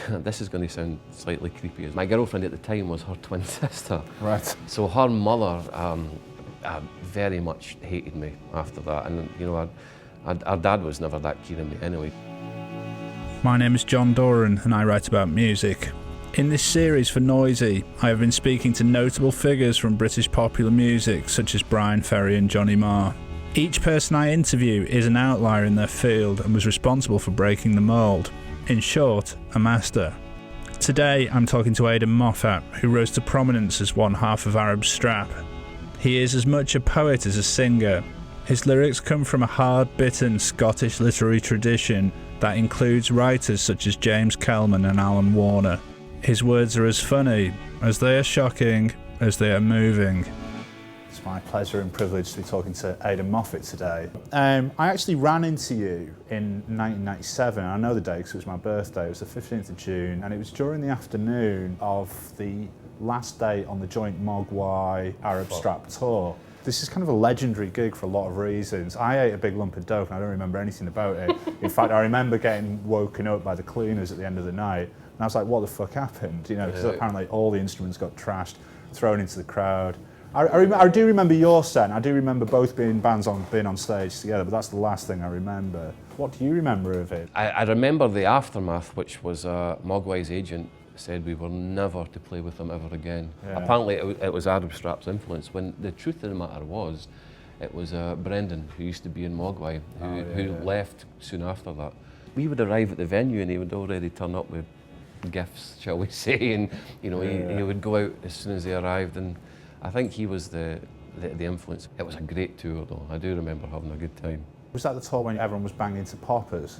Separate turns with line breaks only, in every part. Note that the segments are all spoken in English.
this is going to sound slightly creepy. My girlfriend at the time was her twin sister.
Right.
So her mother very much hated me after that, and our dad was never that keen on me anyway.
My name is John Doran and I write about music. In this series for Noisey, I have been speaking to notable figures from British popular music such as Bryan Ferry and Johnny Marr. Each person I interview is an outlier in their field and was responsible for breaking the mould. In short, a master. Today I'm talking to Aidan Moffat, who rose to prominence as one half of Arab Strap. He is as much a poet as a singer. His lyrics come from a hard, bitten Scottish literary tradition that includes writers such as James Kelman and Alan Warner. His words are as funny as they are shocking as they are moving.
It's my pleasure and privilege to be talking to Aidan Moffat today. I actually ran into you in 1997. I know the day because it was my birthday. It was the 15th of June, and it was during the afternoon of the last day on the joint Mogwai Arab Strap tour. This is kind of a legendary gig for a lot of reasons. I ate a big lump of dope and I don't remember anything about it. In fact, I remember getting woken up by the cleaners at the end of the night, and I was like, what the fuck happened? You know, because apparently all the instruments got trashed, thrown into the crowd. I do remember your set, and I do remember both being on stage together, but that's the last thing I remember. What do you remember of it?
I remember the aftermath, which was Mogwai's agent said we were never to play with them ever again. Yeah. Apparently it was Arab Strap's influence, when the truth of the matter was, it was Brendan, who used to be in Mogwai, who left soon after that. We would arrive at the venue and he would already turn up with gifts, shall we say, and he would go out as soon as they arrived, and I think he was the influence. It was a great tour though, I do remember having a good time.
Was that the tour when everyone was banging to poppers?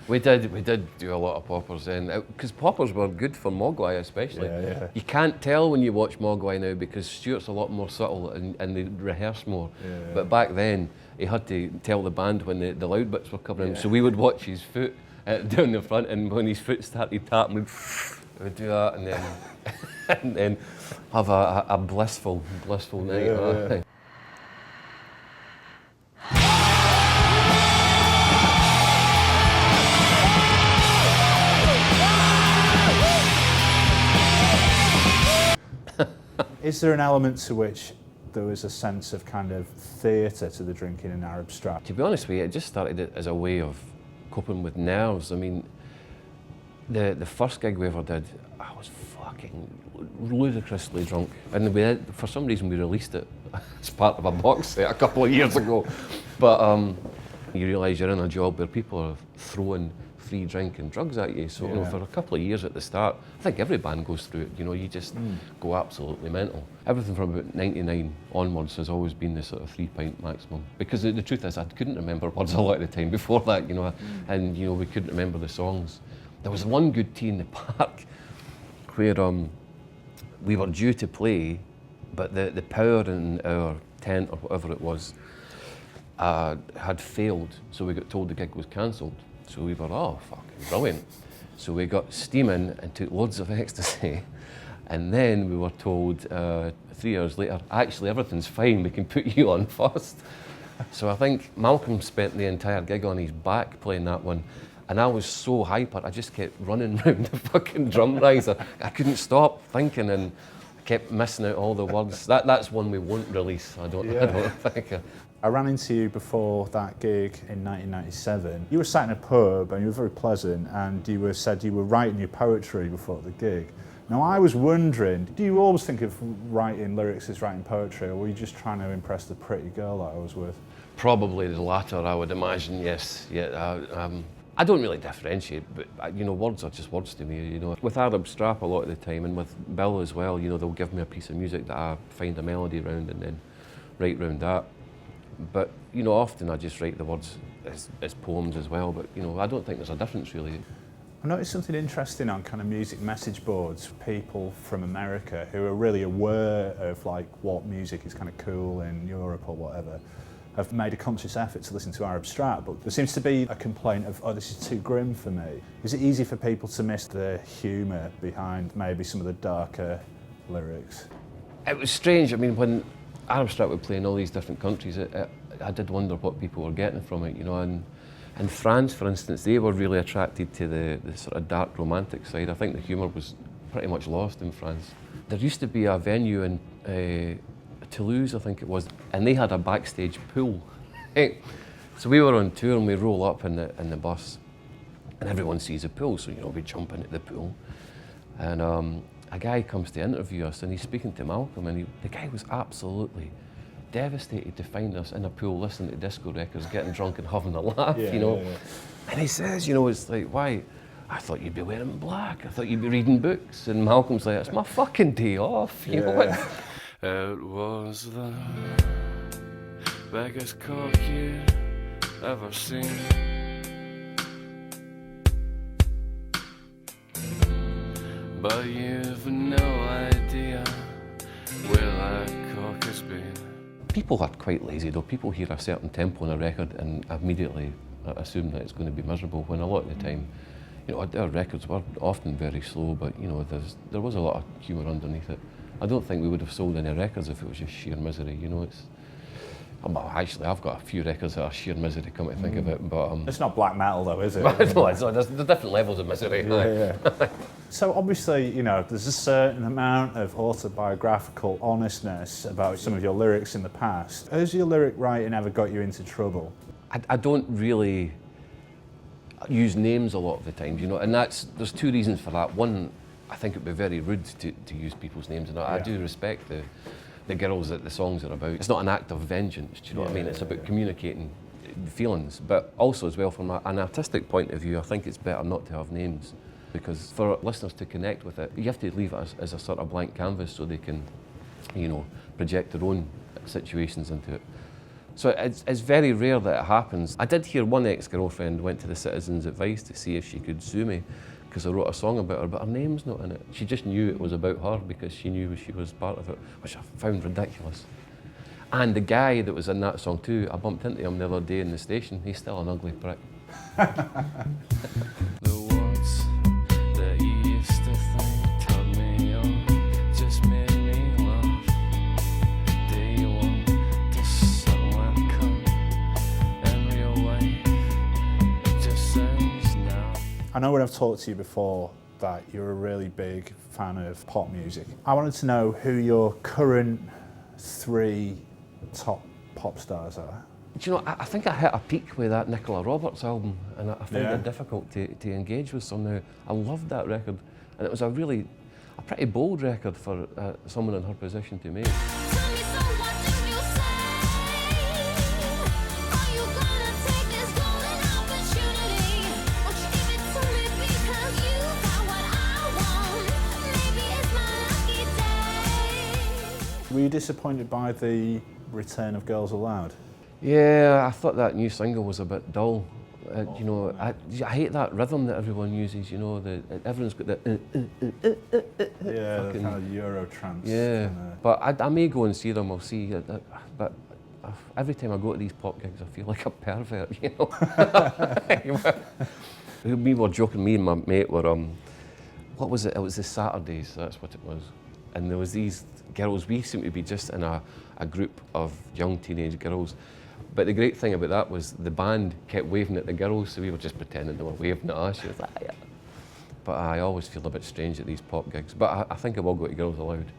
We did do a lot of poppers then, because poppers were good for Mogwai especially.
Yeah.
You can't tell when you watch Mogwai now because Stuart's a lot more subtle and they rehearse more. Yeah. But back then, he had to tell the band when the loud bits were coming in, so we would watch his foot down the front, and when his foot started tapping, we'd do that, and then and then have a blissful night.
Yeah. Is there an element to which there was a sense of kind of theatre to the drinking in Arab Strap?
To be honest with you, it just started as a way of coping with nerves. I mean, the first gig we ever did, I was fucking ludicrously drunk, and for some reason we released it as part of a box set a couple of years ago. But you realise you're in a job where people are throwing free drink and drugs at you, so for a couple of years at the start, I think every band goes through it, you just go absolutely mental. Everything from about 99 onwards has always been the sort of 3 pint maximum, because the truth is I couldn't remember words a lot of the time before that, and we couldn't remember the songs. There was one good tea in the park where we were due to play, but the power in our tent or whatever it was had failed, so we got told the gig was cancelled. So we were, fucking brilliant. So we got steaming and took loads of ecstasy, and then we were told 3 hours later, actually everything's fine, we can put you on first. So I think Malcolm spent the entire gig on his back playing that one, and I was so hyper, I just kept running round the fucking drum riser. I couldn't stop thinking, and I kept missing out all the words. That's one we won't release, I don't think.
I ran into you before that gig in 1997. You were sat in a pub and you were very pleasant, and you said you were writing your poetry before the gig. Now I was wondering, do you always think of writing lyrics as writing poetry, or were you just trying to impress the pretty girl that I was with?
Probably the latter, I would imagine, yes. Yeah, I don't really differentiate, but words are just words to me. With Arab Strap a lot of the time, and with Bill as well, they'll give me a piece of music that I find a melody around and then write around that. But often I just write the words as poems as well, but I don't think there's a difference really.
I noticed something interesting on kind of music message boards. People from America who are really aware of what music is kind of cool in Europe or whatever have made a conscious effort to listen to Arab Strap, but there seems to be a complaint of, this is too grim for me. Is it easy for people to miss the humour behind maybe some of the darker lyrics?
It was strange. I mean, when Arab Strap would play in all these different countries, I did wonder what people were getting from it, and In France, for instance, they were really attracted to the sort of dark romantic side. I think the humour was pretty much lost in France. There used to be a venue in Toulouse, I think it was, and they had a backstage pool. So we were on tour and we roll up in the bus and everyone sees a pool, so we jump into the pool. And a guy comes to interview us and he's speaking to Malcolm, and the guy was absolutely devastated to find us in a pool listening to disco records, getting drunk and having a laugh, Yeah. And he says, it's like, why? I thought you'd be wearing black, I thought you'd be reading books. And Malcolm's like, it's my fucking day off, you know what?
It was the biggest cock you'd ever seen. But you've no idea where that cock has been.
People are quite lazy though. People hear a certain tempo on a record and immediately assume that it's going to be miserable, when a lot of the time, our records were often very slow, but there was a lot of humour underneath it. I don't think we would have sold any records if it was just sheer misery, Well, actually, I've got a few records that are sheer misery, come to think of it, but...
It's not black metal though, is it?
No, there's different levels of misery.
Yeah. So obviously, there's a certain amount of autobiographical honestness about some of your lyrics in the past. Has your lyric writing ever got you into trouble?
I don't really use names a lot of the times, and there's two reasons for that. One, I think it would be very rude to use people's names, and I do respect the girls that the songs are about. It's not an act of vengeance, do you know what I mean? It's about communicating feelings, but also as well from an artistic point of view, I think it's better not to have names, because for listeners to connect with it, you have to leave it as a sort of blank canvas so they can, project their own situations into it. So it's very rare that it happens. I did hear one ex-girlfriend went to the Citizens Advice to see if she could sue me because I wrote a song about her, but her name's not in it. She just knew it was about her because she knew she was part of it, which I found ridiculous. And the guy that was in that song too, I bumped into him the other day in the station. He's still an ugly prick.
The ones that you used to think turned me on just made me laugh. Do you want to someone come in real life? Just sounds now.
I know when I've talked to you before that you're a really big fan of pop music. I wanted to know who your current 3 top pop stars are.
Do you know, I think I hit a peak with that Nicola Roberts album, and I found it difficult to engage with somehow. I loved that record, and it was a pretty bold record for someone in her position to make.
Were you disappointed by the return of Girls Aloud?
Yeah, I thought that new single was a bit dull. I hate that rhythm that everyone uses. Everyone's got the.
The kind of Euro trance.
Yeah, but I may go and see them. I'll see. But every time I go to these pop gigs, I feel like a pervert. We were joking. Me and my mate were. What was it? It was the Saturdays. That's what it was. And there was these girls. We seemed to be just in a group of young teenage girls. But the great thing about that was the band kept waving at the girls, so we were just pretending they were waving at us. She was like, yeah. But I always feel a bit strange at these pop gigs. But I think I will go to Girls Aloud.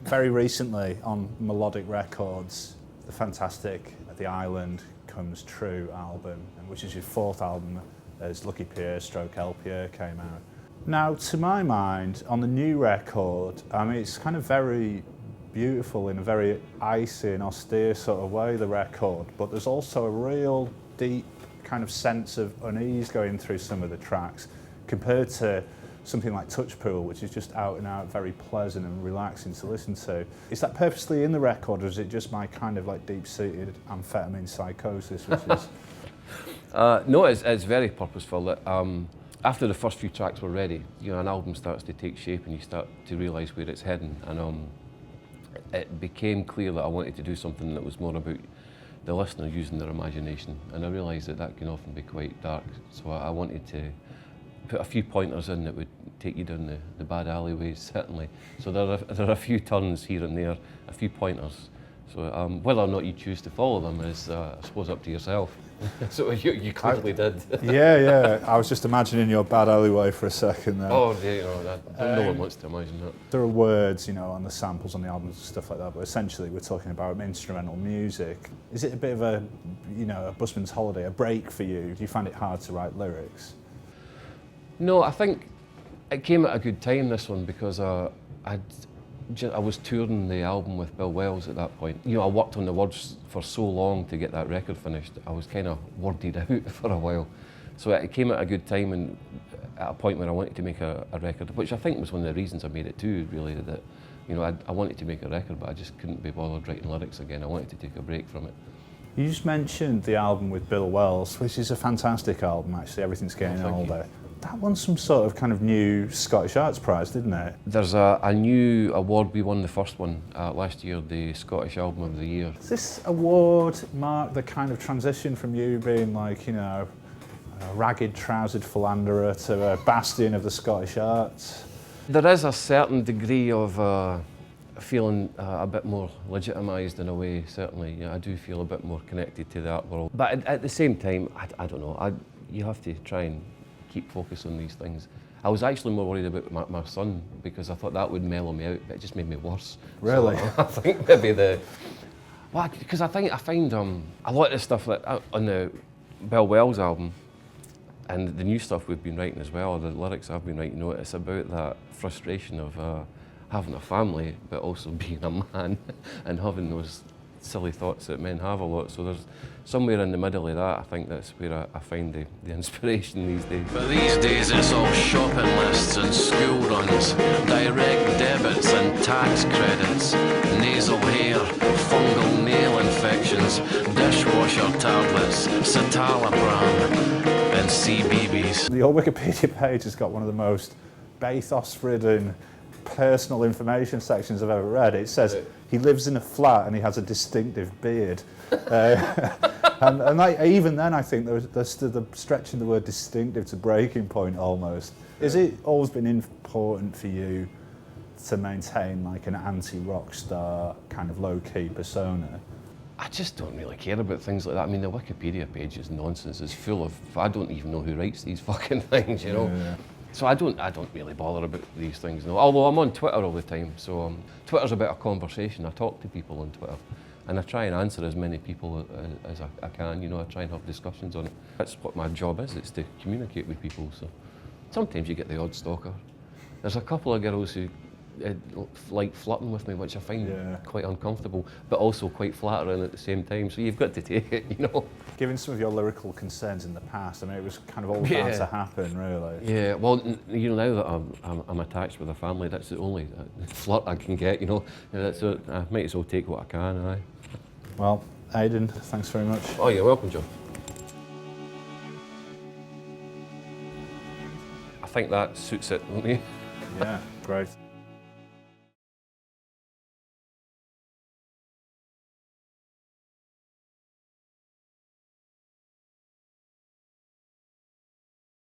Very recently on Melodic Records, the fantastic The Island Comes True album, which is your 4th album as L.Pierre / L.Pierre came out. Now, to my mind, on the new record, it's kind of very beautiful in a very icy and austere sort of way, the record, but there's also a real deep kind of sense of unease going through some of the tracks compared to something like Touch Pool, which is just out and out very pleasant and relaxing to listen to. Is that purposely in the record, or is it just my kind of like deep-seated amphetamine psychosis, which is...
No, it's very purposeful. That, after the first few tracks were ready, an album starts to take shape and you start to realise where it's heading. And it became clear that I wanted to do something that was more about the listener using their imagination. And I realised that can often be quite dark. So I wanted to put a few pointers in that would take you down the bad alleyways, certainly. So there are a few turns here and there, a few pointers, So whether or not you choose to follow them is, I suppose, up to yourself. So you clearly did.
Yeah. I was just imagining your bad alleyway for a second there.
Oh, yeah, no one wants to imagine that.
There are words, on the samples on the albums and stuff like that, but essentially we're talking about instrumental music. Is it a bit of a, a busman's holiday, a break for you? Do you find it hard to write lyrics?
No, I think it came at a good time, this one, because I was touring the album with Bill Wells at that point. I worked on the words for so long to get that record finished. I was kind of worded out for a while. So it came at a good time and at a point where I wanted to make a record, which I think was one of the reasons I made it too, really, that I wanted to make a record, but I just couldn't be bothered writing lyrics again. I wanted to take a break from it.
You just mentioned the album with Bill Wells, which is a fantastic album, actually. Everything's Getting Older. That won some sort of kind of new Scottish Arts Prize, didn't it?
There's a new award. We won the first one last year, the Scottish Album of the Year.
Does this award mark the kind of transition from you being like, a ragged trousered philanderer to a bastion of the Scottish arts?
There is a certain degree of feeling a bit more legitimised in a way, certainly. I do feel a bit more connected to the art world. But at the same time, I don't know, you have to try and keep focus on these things. I was actually more worried about my son because I thought that would mellow me out, but it just made me worse.
Really?
So I think maybe because I find a lot of the stuff that on the Bill Wells album and the new stuff we've been writing as well, the lyrics I've been writing, it's about that frustration of having a family, but also being a man and having those silly thoughts that men have a lot. So there's somewhere in the middle of that, I think that's where I find the inspiration these days.
But these days it's all shopping lists and school runs, direct debits and tax credits, nasal hair, fungal nail infections, dishwasher tablets, citalopram and CBeebies.
Your Wikipedia page has got one of the most bathos-ridden personal information sections I've ever read. It says he lives in a flat and he has a distinctive beard. And even then I think there's the stretching the word distinctive to breaking point almost. Has it always been important for you to maintain like an anti-rock star kind of low-key persona?
I just don't really care about things like that. I mean, the Wikipedia page is nonsense. It's full of, I don't even know who writes these fucking things, Yeah. So I don't really bother about these things, no. Although I'm on Twitter all the time, so Twitter's a bit of conversation. I talk to people on Twitter, and I try and answer as many people as I can. I try and have discussions on it. That's what my job is. It's to communicate with people. So sometimes you get the odd stalker. There's a couple of girls who like flirting with me, which I find quite uncomfortable, but also quite flattering at the same time. So you've got to take it,
Given some of your lyrical concerns in the past, I mean, it was kind of all bound to happen, really.
Yeah, well, now that I'm attached with a family, that's the only flirt I can get, That's it. I might as well take what I can, aye.
Well, Aidan, thanks very much.
Oh, you're welcome, John. I think that suits it, don't you?
Yeah, great.